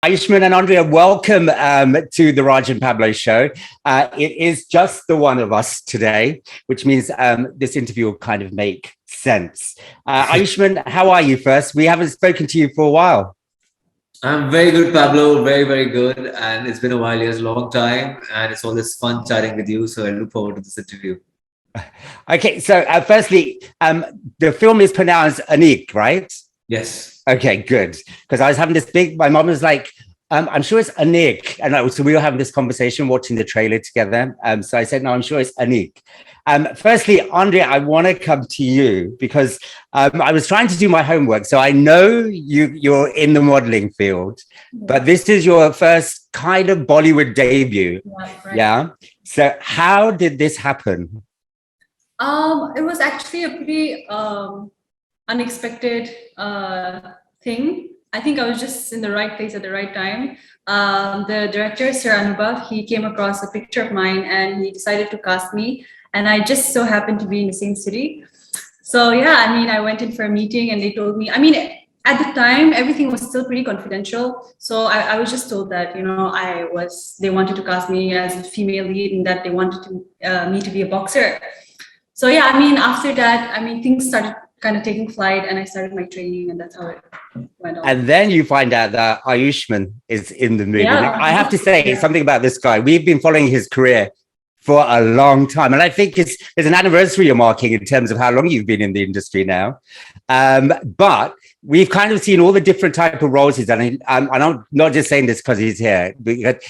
Ayushmann and Andrea, welcome to the Raj and Pablo show. It is just the one of us today, which means this interview will kind of make sense. Ayushmann, how are you first? We haven't spoken to you for a while. I'm very good, Pablo. Very, very good. And it's been a while, yes, long time. And it's always fun chatting with you. So I look forward to this interview. Okay, so firstly, the film is pronounced Anik, right? Yes. Okay, good. Because I was having this my mom was like, I'm sure it's Anik. And so we were having this conversation watching the trailer together. So I said, no, I'm sure it's Anik. Firstly, Andrea, I want to come to you because I was trying to do my homework. So I know you're in the modeling field, but this is your first kind of Bollywood debut. Right. Yeah. So how did this happen? It was actually a pretty unexpected thing. I think I was just in the right place at the right time. The director, Sir Anubhav, he came across a picture of mine and he decided to cast me. And I just so happened to be in the same city. So yeah, I went in for a meeting and they told me, at the time, everything was still pretty confidential. So I was just told that, they wanted to cast me as a female lead and that they wanted me to be a boxer. So yeah, after that, things started kind of taking flight and I started my training and that's how it went on. And then you find out that Ayushmann is in the movie. Yeah. Now, I have to say something about this guy. We've been following his career for a long time. And I think there's an anniversary you're marking in terms of how long you've been in the industry now. But we've kind of seen all the different type of roles he's done. And I'm not just saying this because he's here. Because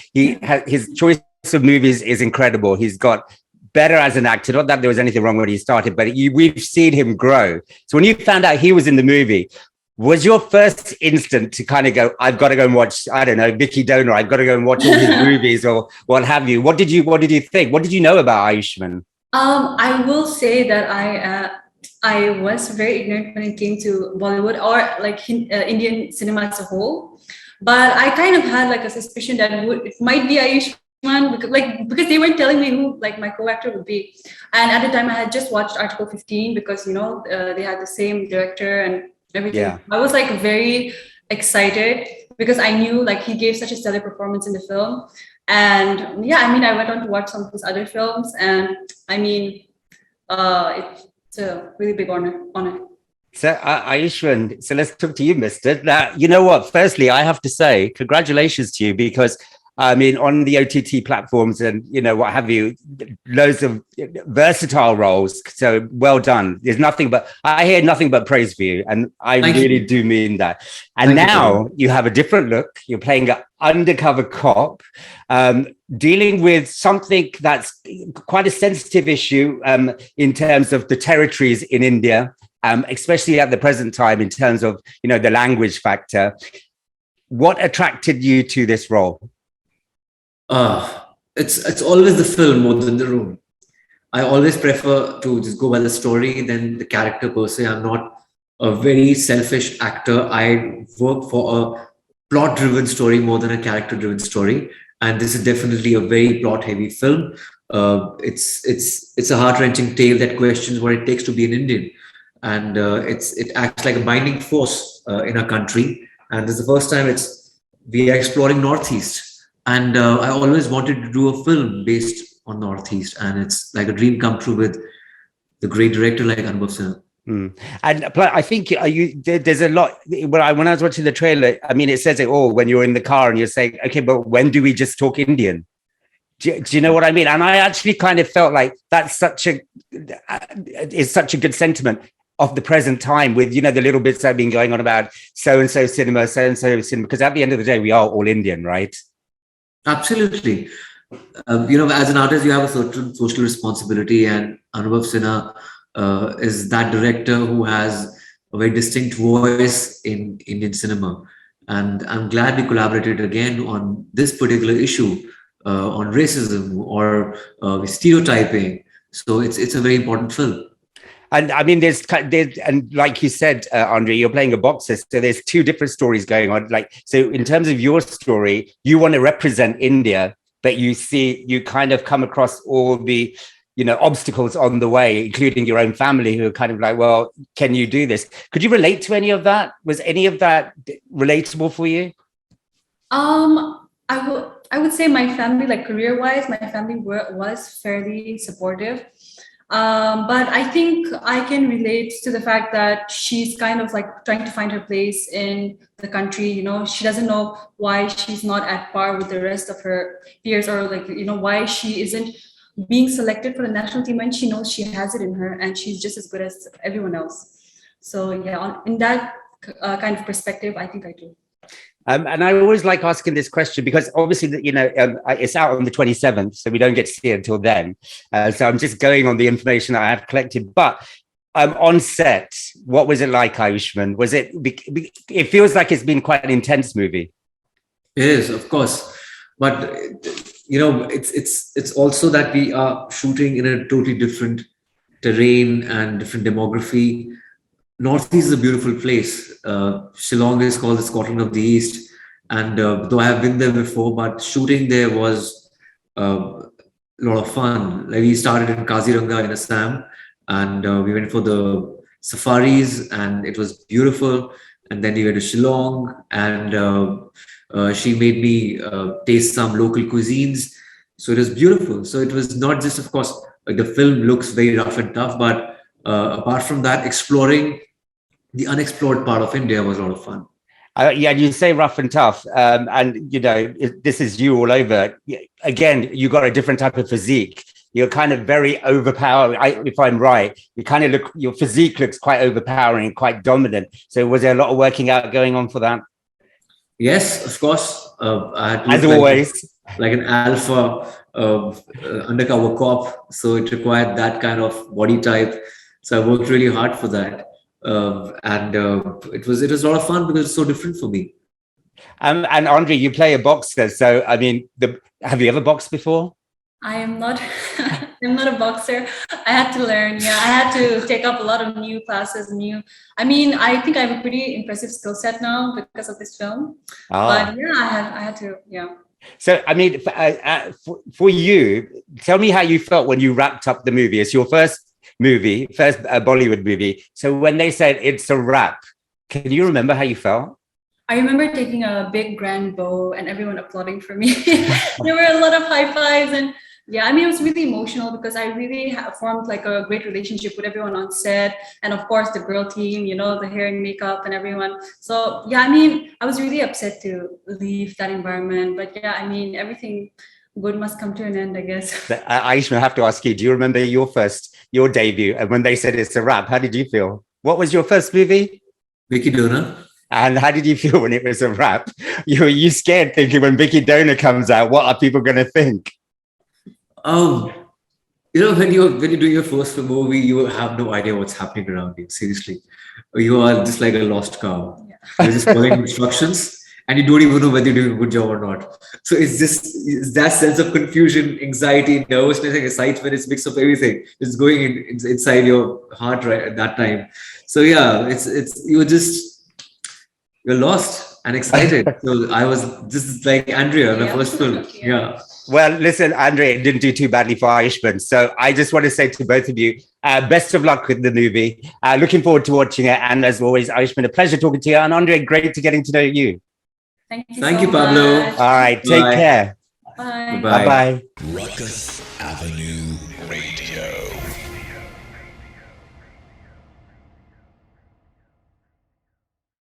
his choice of movies is incredible. He's got better as an actor. Not that there was anything wrong when he started, but we've seen him grow. So when you found out he was in the movie, was your first instinct to kind of go, I've got to go and watch, I don't know, Vicky Donor, I've got to go and watch all his movies or what have you? What did you think? What did you know about Ayushmann? I will say that I was very ignorant when it came to Bollywood or like Indian cinema as a whole. But I kind of had like a suspicion that it might be Ayushmann. Because they weren't telling me who like my co-actor would be, and at the time I had just watched Article 15 because they had the same director and everything. Yeah. I was like very excited because I knew like he gave such a stellar performance in the film, and yeah, I went on to watch some of his other films, and it's a really big honor. So Ayushmann, so let's talk to you, mister. Now, you know what? Firstly, I have to say congratulations to you because on the OTT platforms and, what have you, loads of versatile roles. So well done. I hear nothing but praise for you. And I really do mean that. And now you have a different look. You're playing an undercover cop, dealing with something that's quite a sensitive issue in terms of the territories in India, especially at the present time in terms of, the language factor. What attracted you to this role? It's always the film more than the role. I always prefer to just go by the story than the character per se. I'm not a very selfish actor. I work for a plot-driven story more than a character-driven story, and this is definitely a very plot-heavy film. It's a heart-wrenching tale that questions what it takes to be an Indian, and it acts like a binding force in our country. And this is the first time we are exploring Northeast. And I always wanted to do a film based on Northeast, and it's like a dream come true with the great director like Anubhav Sinha. And I think there's a lot. When I was watching the trailer, it says it all when you're in the car and you're saying, okay, but when do we just talk Indian? Do you know what I mean? And I actually kind of felt like that's such a good sentiment of the present time with, the little bits that have been going on about so-and-so cinema, because at the end of the day, we are all Indian, right? Absolutely. As an artist, you have a certain social responsibility, and Anubhav Sinha is that director who has a very distinct voice in Indian cinema. And I'm glad we collaborated again on this particular issue, on racism or stereotyping. So it's a very important film. And there's and like you said, Andre, you're playing a boxer, so there's two different stories going on. So in terms of your story, you want to represent India, but you kind of come across all the, obstacles on the way, including your own family who are kind of like, well, can you do this? Could you relate to any of that? Was any of that relatable for you? I would say my family, like career-wise, my family was fairly supportive. But I think I can relate to the fact that she's kind of like trying to find her place in the country. You know, she doesn't know why she's not at par with the rest of her peers, or like, you know, why she isn't being selected for the national team when she knows she has it in her and she's just as good as everyone else. So yeah, in that kind of perspective, I think I do. And I always like asking this question because obviously, it's out on the 27th, so we don't get to see it until then. So I'm just going on the information that I have collected. But on set, what was it like, Ayushmann? Was it? It feels like it's been quite an intense movie. It is, of course, but it's also that we are shooting in a totally different terrain and different demography. Northeast is a beautiful place. Shillong is called the Scotland of the East, and though I have been there before, but shooting there was a lot of fun. Like we started in Kaziranga in Assam, and we went for the safaris, and it was beautiful. And then we went to Shillong, and she made me taste some local cuisines. So it was beautiful. So it was not just, of course, like the film looks very rough and tough, but apart from that, exploring the unexplored part of India was a lot of fun. Yeah, you say rough and tough, and this is you all over. Again, you got a different type of physique. You're kind of very overpowering. If I'm right, your physique looks quite overpowering, quite dominant. So, was there a lot of working out going on for that? Yes, of course. I had to As look always, like an alpha undercover cop, so it required that kind of body type. So I worked really hard for that, and it was a lot of fun because it's so different for me. and Andre, you play a boxer. So, I mean, have you ever boxed before? I am not I'm not a boxer. I had to learn. Yeah, I had to take up a lot of new classes, I mean, I think I have a pretty impressive skill set now because of this film. Ah. But yeah, I had to, yeah. So, I mean, for you, tell me how you felt when you wrapped up the movie. It's your first movie, first Bollywood movie. So, when they said it's a wrap, can you remember how you felt? I remember taking a big grand bow and everyone applauding for me. There were a lot of high fives, and yeah, I mean, it was really emotional because I really formed like a great relationship with everyone on set, and of course the girl team, you know, the hair and makeup and everyone. So yeah, I mean, I was really upset to leave that environment, but yeah, I mean, everything good must come to an end, I guess. Aishma, I have to ask you, do you remember your debut? And when they said it's a wrap, how did you feel? What was your first movie? Vicky Dona. And how did you feel when it was a wrap? You scared thinking when Vicky Dona comes out, what are people going to think? Um, when you do your first movie, you have no idea what's happening around you. Seriously, you are just like a lost cow. Yeah. You're just following instructions, and you don't even know whether you're doing a good job or not. So it's that sense of confusion, anxiety, nervousness, and excitement. It's mix of everything. It's going inside your heart right at that time. So yeah, you're lost and excited. So I was just like Andrea, my Yeah. first film. Yeah. Yeah. Well, listen, Andre, it didn't do too badly for Ayushmann. So I just want to say to both of you, best of luck with the movie. Looking forward to watching it. And as always, Ayushmann, a pleasure talking to you. And Andre, great to getting to know you. Thank you Thank so you, Pablo. much. All right, take Bye. care. Bye. Bye. Bye-bye. Ruckus Avenue Radio.